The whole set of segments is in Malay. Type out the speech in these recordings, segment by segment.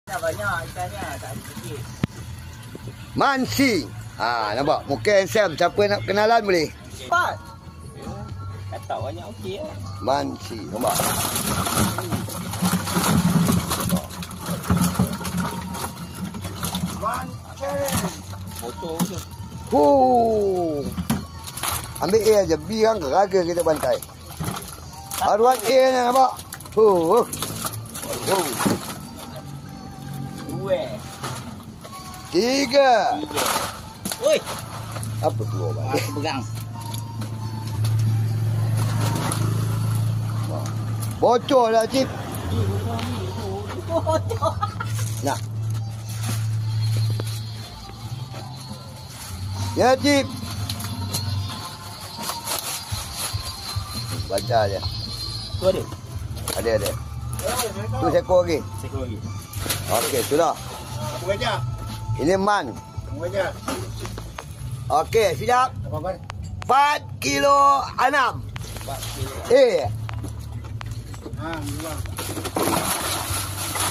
Banyak ikannya, tak ada sikit. Mansi. Ha, nampak? Muka handsome. Siapa nak kenalan boleh? Cepat. Kata banyak okey lah. Mansi. Nampak? Motor tu. Ambil A aja. B kan geraga kita bantai. Haruan A ni nampak? Dua. Tiga. Oi. Apa tu orang? Aku pegang. Bocor lah, Cip. Bocor. Nak. Ya, Cip. Baca je. Tu ada? Ada. Tu seekor lagi. Sekor lagi. Okey, sudah. Apa aja? Ini man. Apa aja? Okey, siap. Apa? 4 kilo 6. 4 kilo. Mula.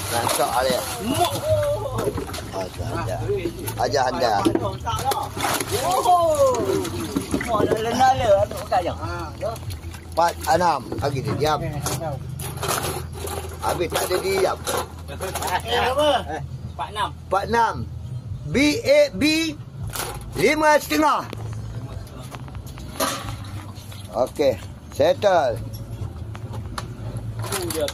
Lantak dia. Ajar anda. Semua dah lena-lena atuk kat je. 4, 6. Lagi dia diam. Habis tak ada diam. Berapa? 46. 46. B 5,5. Okey, settle. Tu dia.